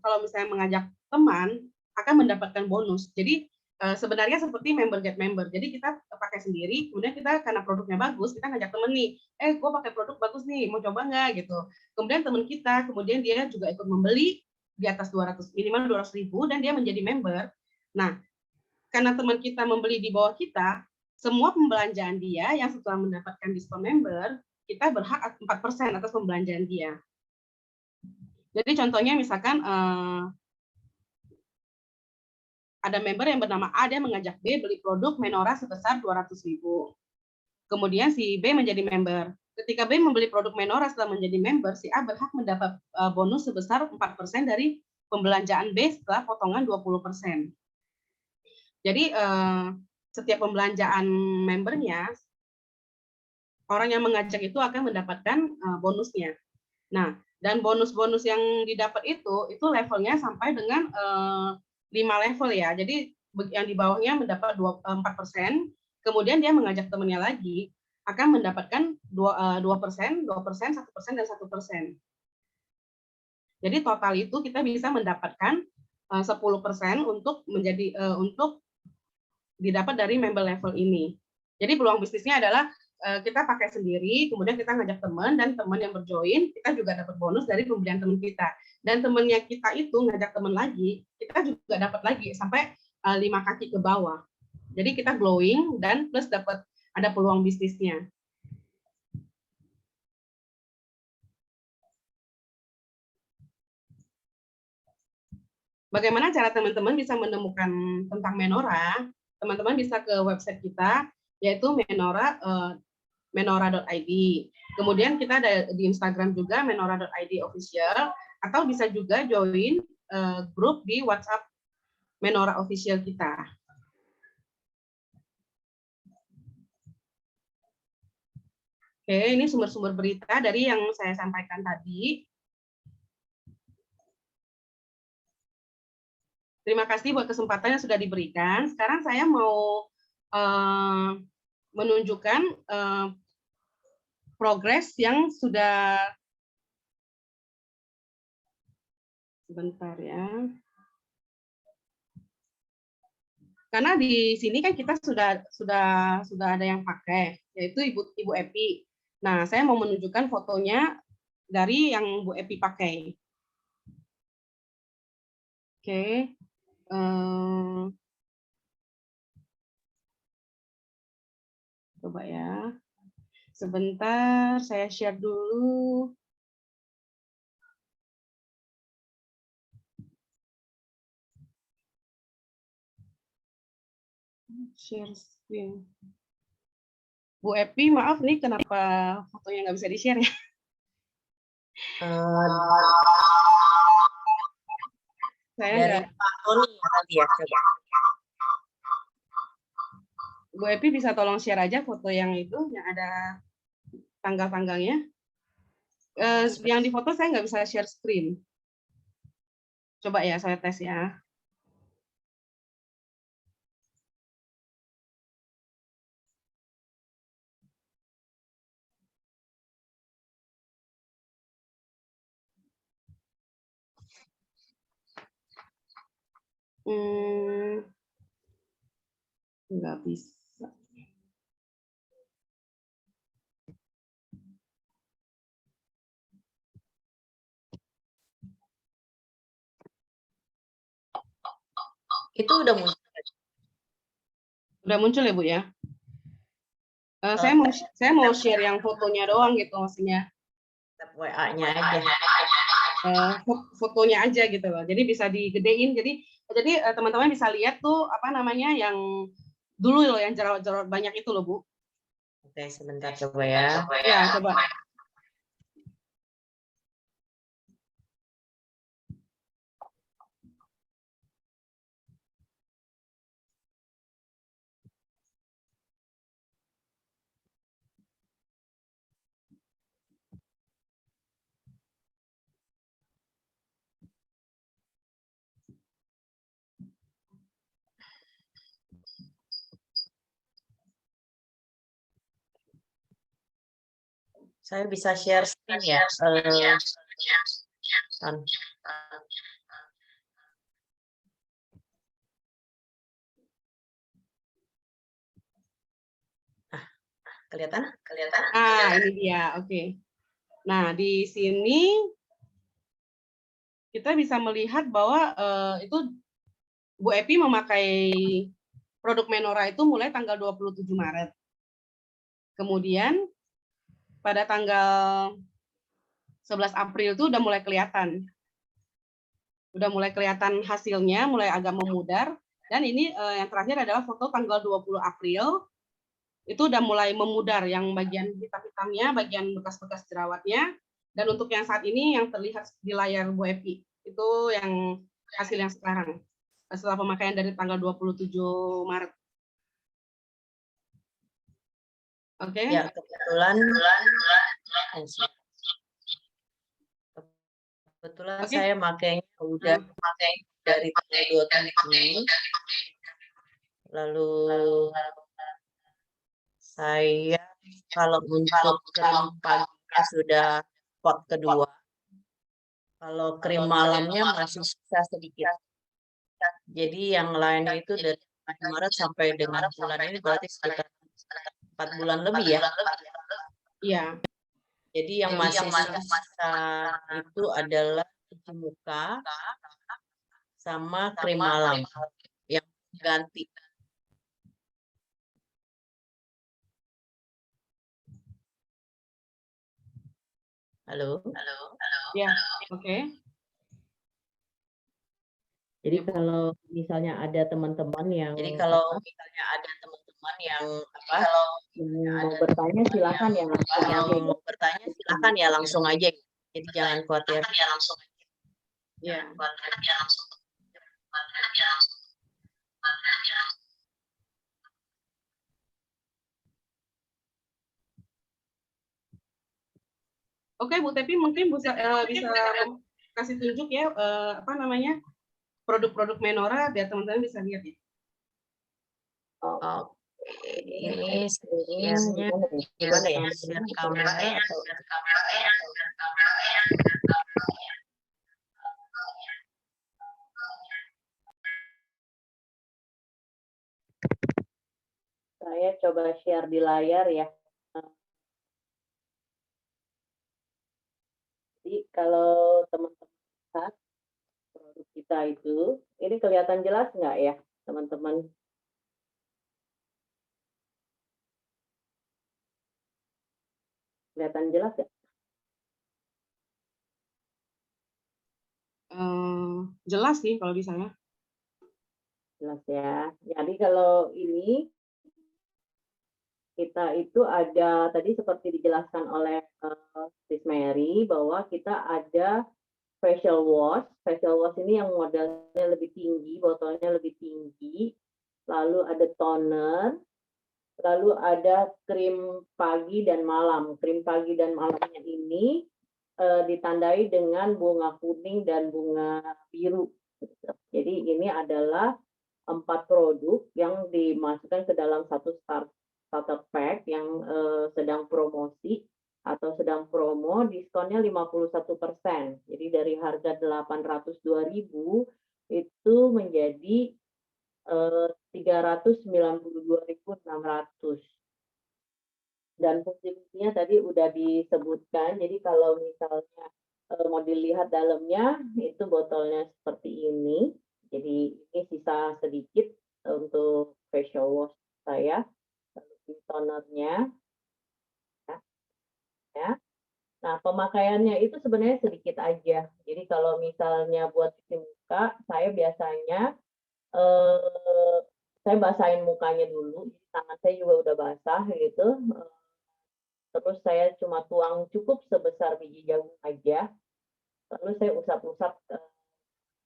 kalau misalnya mengajak teman akan mendapatkan bonus. Jadi sebenarnya seperti member get member. Jadi kita pakai sendiri, kemudian kita karena produknya bagus, kita ngajak temen nih, gue pakai produk bagus nih, mau coba nggak gitu. Kemudian teman kita, kemudian dia juga ikut membeli di atas 200, minimal 200.000 dan dia menjadi member. Nah, karena teman kita membeli di bawah kita, semua pembelanjaan dia yang setelah mendapatkan diskon member, kita berhak 4% atas pembelanjaan dia. Jadi contohnya misalkan ada member yang bernama A, dia mengajak B beli produk Menora sebesar 200.000. Kemudian si B menjadi member. Ketika B membeli produk Menora setelah menjadi member, si A berhak mendapat bonus sebesar 4% dari pembelanjaan B setelah potongan 20%. Jadi setiap pembelanjaan membernya, orang yang mengajak itu akan mendapatkan bonusnya. Nah, dan bonus-bonus yang didapat itu levelnya sampai dengan 5 level ya. Jadi yang di bawahnya mendapat 4%, kemudian dia mengajak temannya lagi akan mendapatkan 2%, 2%, 1%, dan 1%. Jadi total itu kita bisa mendapatkan 10% untuk untuk didapat dari member level ini. Jadi peluang bisnisnya adalah kita pakai sendiri, kemudian kita ngajak teman, dan teman yang berjoin, kita juga dapat bonus dari pembelian teman kita. Dan temannya kita itu ngajak teman lagi, kita juga dapat lagi sampai 5 kaki ke bawah. Jadi kita glowing dan plus dapat ada peluang bisnisnya. Bagaimana cara teman-teman bisa menemukan tentang Menora? Teman-teman bisa ke website kita, yaitu menora.id. Kemudian kita ada di Instagram juga menora.id official, atau bisa juga join grup di WhatsApp Menora official kita. Oke, ini sumber-sumber berita dari yang saya sampaikan tadi. Terima kasih buat kesempatan yang sudah diberikan. Sekarang saya mau menunjukkan progres yang sudah, sebentar ya. karena di sini kan kita sudah ada yang pakai, yaitu Ibu Epi. Nah, saya mau menunjukkan fotonya dari yang Bu Epi pakai. Oke. Coba ya. Sebentar, saya share dulu. Share screen. Bu Epi, maaf nih kenapa fotonya nggak bisa di-share ya? Saya dari Pak Tony tadi ya, coba. Bu Epi bisa tolong share aja foto yang itu, yang ada tanggal-tanggalnya. Yang di foto saya nggak bisa share screen. Coba ya, saya tes ya. Nggak bisa. Itu udah muncul. Udah muncul ya, Bu ya? Saya mau share yang fotonya doang gitu maksudnya. WA-nya aja. Fotonya aja gitu loh. Jadi bisa digedein. Jadi teman-teman bisa lihat tuh apa namanya yang dulu loh yang jerawat-jerawat banyak itu loh, Bu. Oke, sebentar coba ya. Ya, coba. Saya bisa share screen ya. Kelihatan? Ini dia. Oke. Nah, di sini kita bisa melihat bahwa itu Bu Epi memakai produk Menora itu mulai tanggal 27 Maret. Kemudian pada tanggal 11 April itu udah mulai kelihatan. Udah mulai kelihatan hasilnya, mulai agak memudar. Dan ini yang terakhir adalah foto tanggal 20 April. Itu udah mulai memudar yang bagian hitam-hitamnya, bagian bekas-bekas jerawatnya. Dan untuk yang saat ini yang terlihat di layar Bu Epi, itu yang hasil yang sekarang. Setelah pemakaian dari tanggal 27 Maret. Oke. Ya, kebetulan saya makainya udah dari tanggal 27. Lalu saya kalau untuk krim paginya sudah pot kedua. Kalau krim malamnya masih sisa sedikit. Jadi yang lainnya itu dari Maret sampai dengan bulan ini berarti sekitar 4 bulan lebih ya. Iya. Jadi yang masih sisa itu adalah cuci muka sama krim malam yang ganti. Halo. Ya, oke. Jadi kalau misalnya ada teman-teman yang mau bertanya silakan ya silakan ya langsung aja. Jadi jangan khawatir. Ya. Oke, Bu Tepi mungkin bisa kasih tunjuk ya apa namanya produk-produk Menora biar teman-teman bisa lihat ya. Oke, ini share-nya gimana ya? Share kamera atau Saya coba share di layar ya. Jadi kalau teman-teman lihat produk kita itu, ini kelihatan jelas nggak ya, teman-teman? Kelihatan jelas ya? Jelas sih kalau di saya. Jelas ya. Jadi kalau ini kita itu ada tadi seperti dijelaskan oleh Sis Mary bahwa kita ada facial wash. Facial wash ini yang modelnya lebih tinggi, botolnya lebih tinggi. Lalu ada toner, lalu ada krim pagi dan malam. Krim pagi dan malamnya ini ditandai dengan bunga kuning dan bunga biru. Jadi ini adalah 4 produk yang dimasukkan ke dalam satu starter pack yang sedang promosi atau sedang promo, diskonnya 51%. Jadi dari harga 802.000 itu menjadi 392.600. Dan fungsi-fungsinya tadi udah disebutkan. Jadi kalau misalnya mau dilihat dalamnya, itu botolnya seperti ini. Jadi ini sisa sedikit untuk facial wash saya. Lalu tonernya, ya. Nah, pemakaiannya itu sebenarnya sedikit aja. Jadi kalau misalnya buat cuci muka, saya biasanya saya basahin mukanya dulu. Tangan saya juga udah basah gitu. Terus saya cuma tuang cukup sebesar biji jagung aja. Lalu saya usap-usap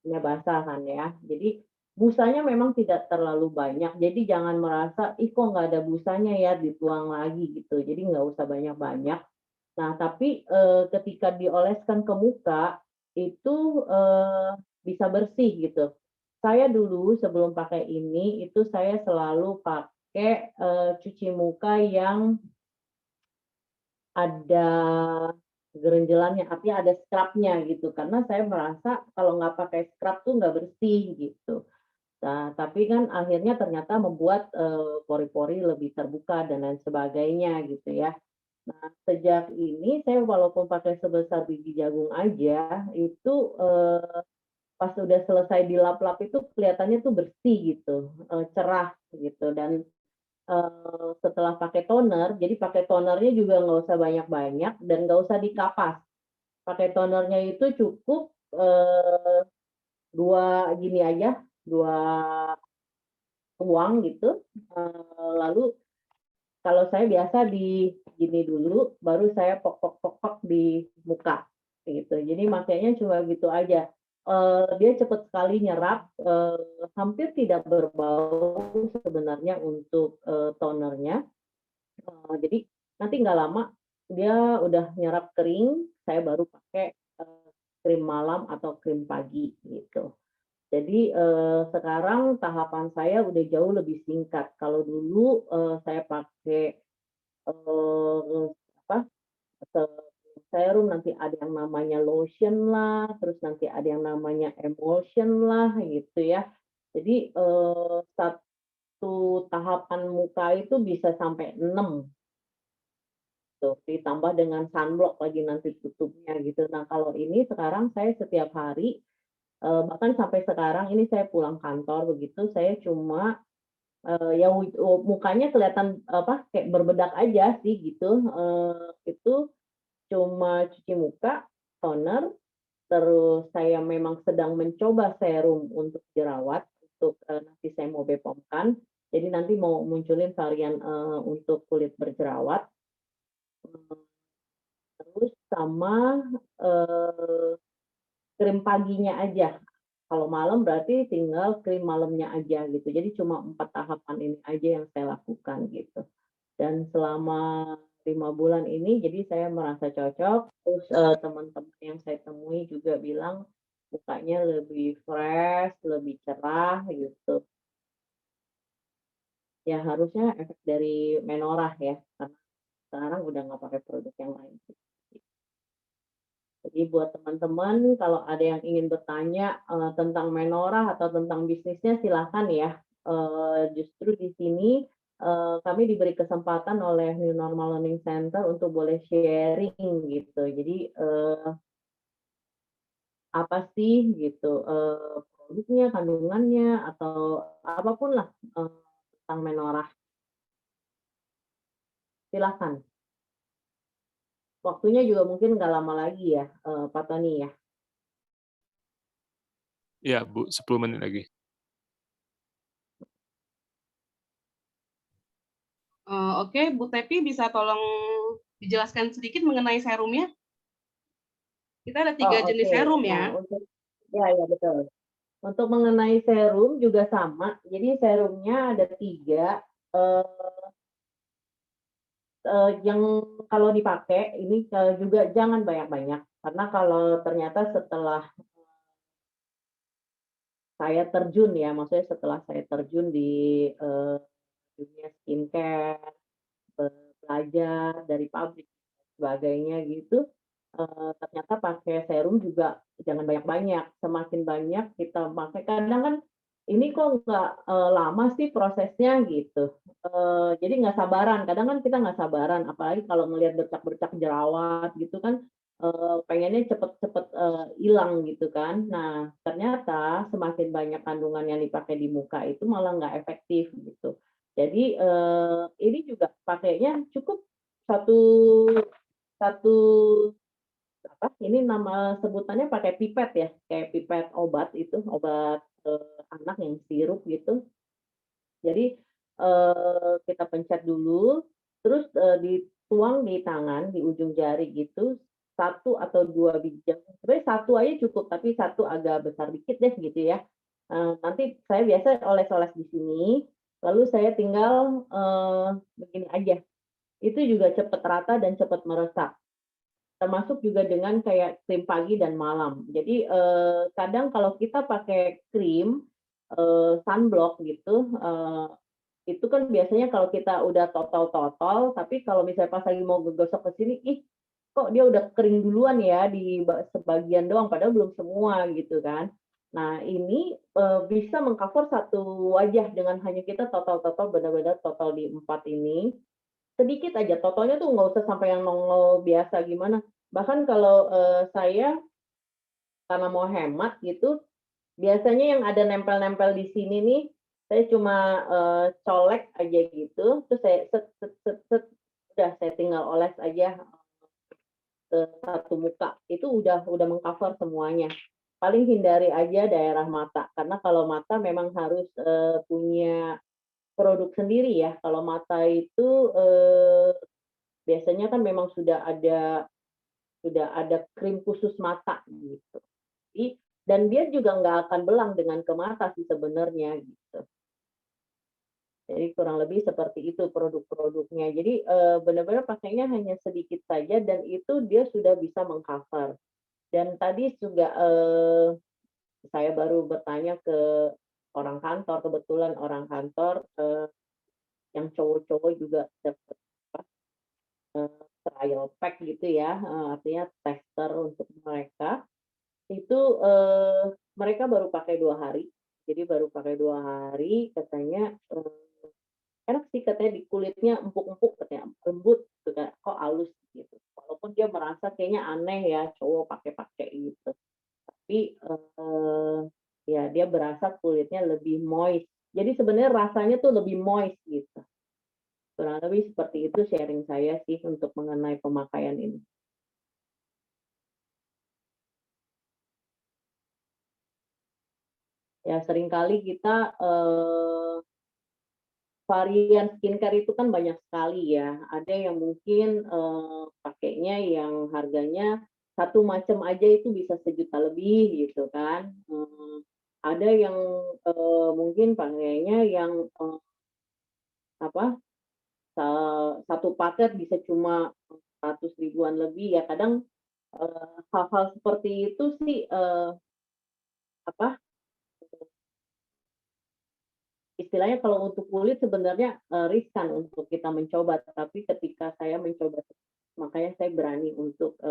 basah kan ya. Jadi busanya memang tidak terlalu banyak. Jadi jangan merasa, ih kok nggak ada busanya ya, dituang lagi gitu. Jadi nggak usah banyak-banyak. Nah, tapi ketika dioleskan ke muka, itu bisa bersih gitu. Saya dulu sebelum pakai ini, itu saya selalu pakai cuci muka yang ada gerenjelannya, artinya ada scrubnya gitu. Karena saya merasa kalau nggak pakai scrub tuh nggak bersih gitu. Nah, tapi kan akhirnya ternyata membuat pori-pori lebih terbuka dan lain sebagainya gitu ya. Nah, sejak ini saya walaupun pakai sebesar biji jagung aja, itu pas udah selesai dilap-lap itu kelihatannya tuh bersih gitu, cerah gitu. Dan setelah pakai toner, jadi pakai tonernya juga nggak usah banyak-banyak dan nggak usah dikapas. Pakai tonernya itu cukup 2 gini aja, 2 tuang gitu, lalu kalau saya biasa di gini dulu, baru saya pok-pok-pok di muka, gitu. Jadi makanya cuma gitu aja. Dia cepat sekali nyerap, hampir tidak berbau sebenarnya untuk tonernya. Jadi nanti nggak lama dia udah nyerap kering, saya baru pakai krim malam atau krim pagi gitu. Jadi sekarang tahapan saya udah jauh lebih singkat. Kalau dulu saya pakai apa serum, nanti ada yang namanya lotion lah, terus nanti ada yang namanya emulsion lah gitu ya. Jadi satu tahapan muka itu bisa sampai 6 tuh, ditambah dengan sunblock lagi nanti tutupnya gitu. Nah kalau ini sekarang saya setiap hari bahkan sampai sekarang ini saya pulang kantor begitu, saya cuma ya mukanya kelihatan apa kayak berbedak aja sih gitu. Itu cuma cuci muka, toner, terus saya memang sedang mencoba serum untuk jerawat, untuk nanti saya mau bepomkan. Jadi nanti mau munculin varian untuk kulit berjerawat. Terus sama krim paginya aja. Kalau malam berarti tinggal krim malamnya aja gitu. Jadi cuma 4 tahapan ini aja yang saya lakukan gitu. Dan selama 5 bulan ini jadi saya merasa cocok. Terus teman-teman yang saya temui juga bilang mukanya lebih fresh, lebih cerah gitu. Ya harusnya efek dari Menorah ya, karena sekarang udah nggak pakai produk yang lain. Jadi buat teman-teman kalau ada yang ingin bertanya tentang Menorah atau tentang bisnisnya silahkan ya. Justru di sini kami diberi kesempatan oleh New Normal Learning Center untuk boleh sharing gitu. Jadi apa sih gitu produknya, kandungannya, atau apapun lah tentang menorah. Silahkan. Waktunya juga mungkin nggak lama lagi ya, Pak Tony ya. Ya, Bu, 10 menit lagi. Oke, Bu Tepi bisa tolong dijelaskan sedikit mengenai serumnya? Kita ada 3 jenis Oke. serum Nah, ya. ya betul. Untuk mengenai serum juga sama. Jadi serumnya ada 3. Yang kalau dipakai ini juga jangan banyak-banyak. Karena kalau ternyata setelah saya terjun ya, maksudnya setelah saya terjun di dunia skincare, belajar dari pabrik sebagainya gitu, ternyata pakai serum juga jangan banyak-banyak. Semakin banyak kita pakai, kadang kan ini kok nggak lama sih prosesnya gitu. Jadi nggak sabaran. Kadang kan kita nggak sabaran, apalagi kalau ngelihat bercak-bercak jerawat gitu kan, pengennya cepet-cepet hilang gitu kan. Nah ternyata semakin banyak kandungan yang dipakai di muka itu malah nggak efektif gitu. Jadi ini juga pakainya cukup satu satu apa, ini nama sebutannya pakai pipet ya, kayak pipet obat itu, obat anak yang sirup gitu. Jadi kita pencet dulu, terus dituang di tangan, di ujung jari gitu, 1 atau 2 biji. Sebenarnya 1 aja cukup, tapi 1 agak besar dikit deh gitu ya. Nanti saya biasa oles-oles di sini, lalu saya tinggal begini aja. Itu juga cepat rata dan cepat meresap. Termasuk juga dengan kayak krim pagi dan malam. Jadi kadang kalau kita pakai krim sunblock gitu, itu kan biasanya kalau kita udah totol-totol, tapi kalau misalnya pas lagi mau ngegosok ke sini, ih kok dia udah kering duluan ya di sebagian doang, padahal belum semua gitu kan. Nah ini bisa mengcover satu wajah dengan hanya kita totol-totol, benar-benar totol di 4 ini. Sedikit aja, totalnya tuh nggak usah sampai yang nongol biasa gimana. Bahkan kalau saya karena mau hemat gitu, biasanya yang ada nempel-nempel di sini nih, saya cuma colek aja gitu, terus saya set set set set, udah saya tinggal oles aja ke satu muka, itu udah meng-cover semuanya. Paling hindari aja daerah mata, karena kalau mata memang harus punya produk sendiri ya. Kalau mata itu biasanya kan memang sudah ada krim khusus mata gitu. Dan dia juga nggak akan belang dengan ke mata sih sebenarnya gitu. Jadi kurang lebih seperti itu produk-produknya. Jadi benar-benar pakainya hanya sedikit saja dan itu dia sudah bisa meng-cover. Dan tadi juga saya baru bertanya ke orang kantor, kebetulan orang kantor yang cowok-cowok juga dapat trial pack gitu ya, artinya tester untuk mereka. Itu mereka baru pakai 2 hari. Jadi baru pakai 2 hari katanya enak sih katanya di kulitnya empuk-empuk katanya, lembut gitu kan, kok halus gitu. Walaupun dia merasa kayaknya aneh ya cowok pakai-pakai gitu. Tapi ya dia berasa kulitnya lebih moist. Jadi sebenarnya rasanya tuh lebih moist gitu. Kurang lebih seperti itu sharing saya sih untuk mengenai pemakaian ini. Ya seringkali kita varian skincare itu kan banyak sekali ya. Ada yang mungkin pakainya yang harganya satu macam aja itu bisa 1 juta lebih gitu kan. Ada yang mungkin pakainya yang apa, satu paket bisa cuma 100 ribuan lebih ya. Kadang hal-hal seperti itu sih apa, istilahnya kalau untuk kulit sebenarnya riskan untuk kita mencoba, tapi ketika saya mencoba, makanya saya berani untuk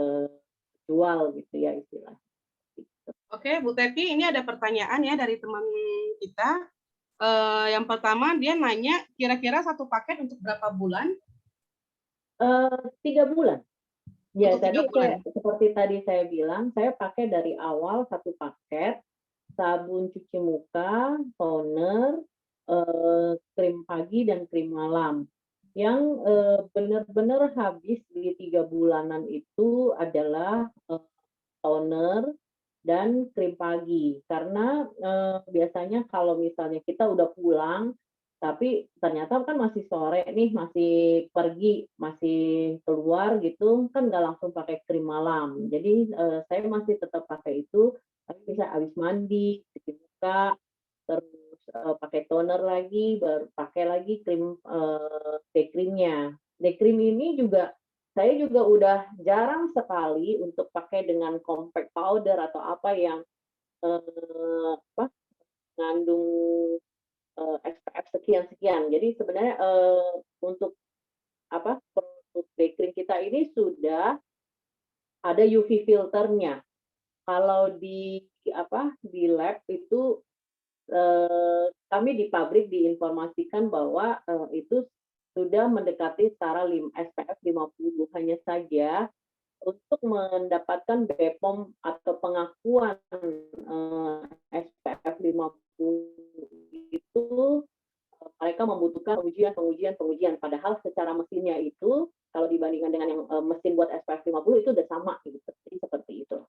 jual gitu ya istilahnya. Oke, Bu Tepi, ini ada pertanyaan ya dari teman kita. Yang pertama dia nanya kira-kira satu paket untuk berapa bulan? 3 bulan. Ya, Untuk 3 bulan. seperti tadi saya bilang, saya pakai dari awal satu paket, sabun cuci muka, toner, krim pagi dan krim malam. Yang benar-benar habis di 3 bulanan itu adalah toner dan krim pagi. Karena biasanya kalau misalnya kita udah pulang, tapi ternyata kan masih sore nih, masih pergi, masih keluar gitu, kan nggak langsung pakai krim malam. Jadi saya masih tetap pakai itu, tapi bisa habis mandi, cuci muka, terus pakai toner lagi, baru pakai lagi krim day cream-nya. Day cream ini juga saya juga udah jarang sekali untuk pakai dengan compact powder atau apa yang mengandung SPF sekian-sekian. Jadi sebenarnya untuk produk day cream kita ini sudah ada UV filternya. Kalau di lab itu kami di pabrik diinformasikan bahwa itu sudah mendekati setara SPF 50. Hanya saja untuk mendapatkan BPOM atau pengakuan SPF 50 itu mereka membutuhkan pengujian. Padahal secara mesinnya itu kalau dibandingkan dengan yang mesin buat SPF 50 itu udah sama gitu. Jadi seperti itu.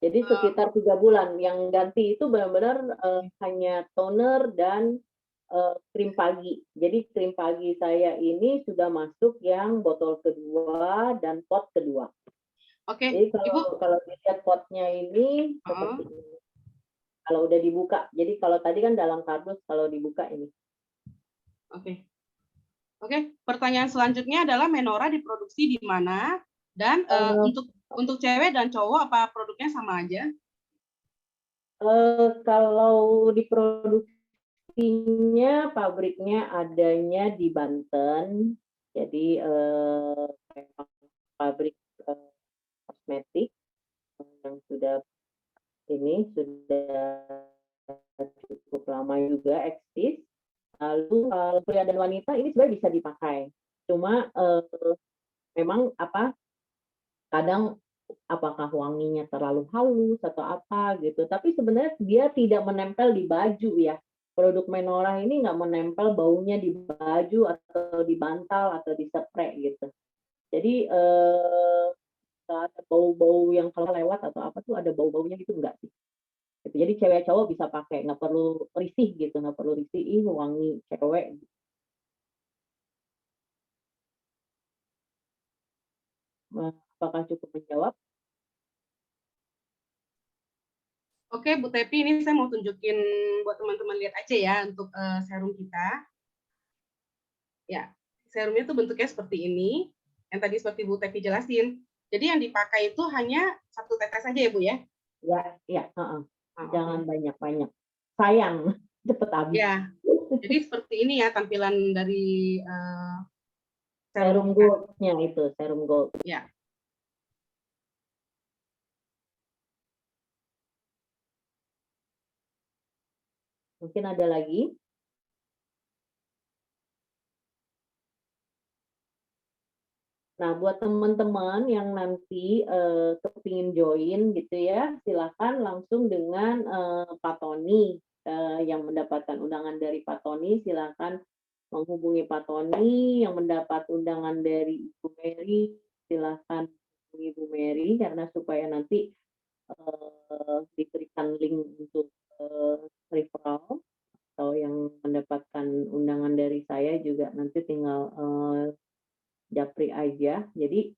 Jadi sekitar 3 bulan. Yang ganti itu benar-benar hanya toner dan krim pagi. Jadi krim pagi saya ini sudah masuk yang botol kedua dan pot kedua. Oke, Jadi Ibu. kalau dilihat potnya ini seperti ini. Kalau udah dibuka. Jadi kalau tadi kan dalam kardus, kalau dibuka ini. Oke, pertanyaan selanjutnya adalah Menora diproduksi di mana? Dan untuk cewek dan cowok apa produknya sama aja? Kalau diproduksinya pabriknya adanya di Banten, jadi pabrik kosmetik yang sudah cukup lama juga eksis. Lalu pria dan wanita ini sebenarnya bisa dipakai. Cuma memang kadang apakah wanginya terlalu halus atau apa gitu. Tapi sebenarnya dia tidak menempel di baju ya. Produk Menora ini nggak menempel baunya di baju atau di bantal atau di spray gitu. Jadi ada bau-bau yang kalau lewat atau apa tuh ada bau-baunya gitu enggak sih. Gitu. Jadi cewek cowok bisa pakai, nggak perlu risih gitu, nggak perlu risih, wangi cewek. Apakah cukup menjawab? Oke, Bu Tepi, ini saya mau tunjukin buat teman-teman lihat aja ya untuk serum kita. Ya, serumnya tuh bentuknya seperti ini, yang tadi seperti Bu Tepi jelasin. Jadi yang dipakai itu hanya 1 tetes saja ya, Bu ya? Ya. Jangan banyak-banyak. Sayang, cepet habis. Ya, jadi seperti ini ya tampilan dari serum gold-nya itu, serum gold. Ya. Mungkin ada lagi? Nah, buat teman-teman yang nanti kepingin join gitu ya, silakan langsung dengan Pak Tony yang mendapatkan undangan dari Pak Tony, silakan menghubungi Pak Tony. Yang mendapat undangan dari Ibu Mary, silakan menghubungi Ibu Mary karena supaya nanti diberikan link untuk referral, atau yang mendapatkan undangan dari saya juga nanti tinggal japri aja. Jadi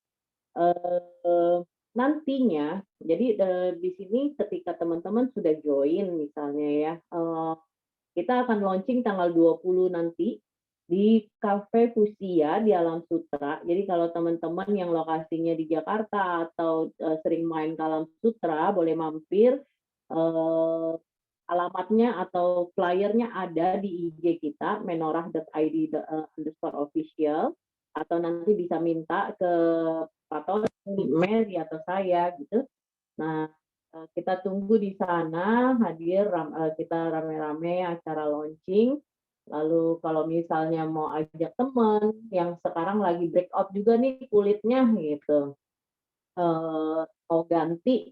nantinya, jadi di sini ketika teman-teman sudah join misalnya ya, kita akan launching tanggal 20 nanti di Cafe Fusia di Alam Sutra. Jadi kalau teman-teman yang lokasinya di Jakarta atau sering main ke Alam Sutra, boleh mampir. Alamatnya atau flyernya ada di IG kita, menorah.id_official, atau nanti bisa minta ke Pak Tony, Mary, atau saya gitu. Nah, Kita tunggu di sana hadir kita rame-rame acara launching. Lalu kalau misalnya mau ajak teman yang sekarang lagi breakout juga nih kulitnya gitu, mau ganti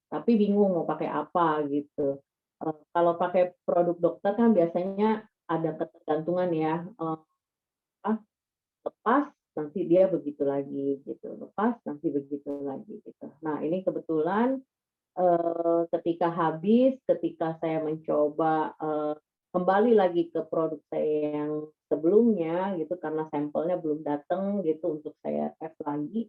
tapi bingung mau pakai apa gitu. Kalau pakai produk dokter kan biasanya ada ketergantungan ya, lepas nanti dia begitu lagi gitu, lepas nanti begitu lagi gitu. Nah ini kebetulan ketika ketika saya mencoba kembali lagi ke produk saya yang sebelumnya gitu karena sampelnya belum datang gitu untuk saya tes lagi.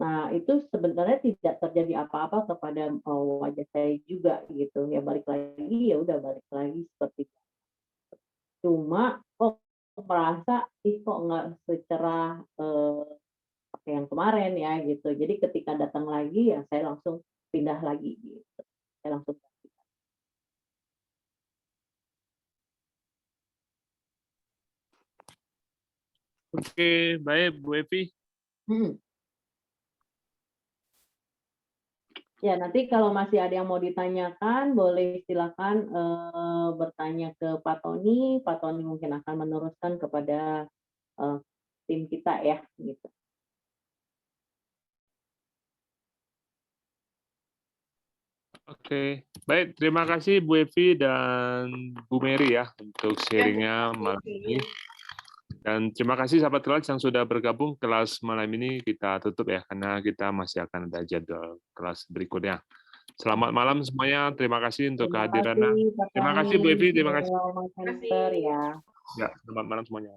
Nah, itu sebenarnya tidak terjadi apa-apa kepada wajah saya juga gitu. Ya balik lagi, ya udah balik lagi seperti itu. Cuma kok merasa, ih kok nggak secerah pakai yang kemarin ya gitu. Jadi ketika datang lagi ya saya langsung pindah lagi gitu. Saya langsung Oke, baik Bu Evi. Ya, nanti kalau masih ada yang mau ditanyakan, boleh silakan bertanya ke Pak Tony. Pak Tony mungkin akan meneruskan kepada tim kita ya, gitu. Oke, baik. Terima kasih Bu Evi dan Bu Mary ya untuk sharingnya malam ini. Dan terima kasih sahabat kelas yang sudah bergabung. Kelas malam ini kita tutup ya, karena kita masih akan ada jadwal kelas berikutnya. Selamat malam semuanya. Terima kasih untuk kehadirannya. Terima kasih, Pak Terima kasih Bu Evi. Terima kasih. Tony. Ya. Ya, selamat malam semuanya.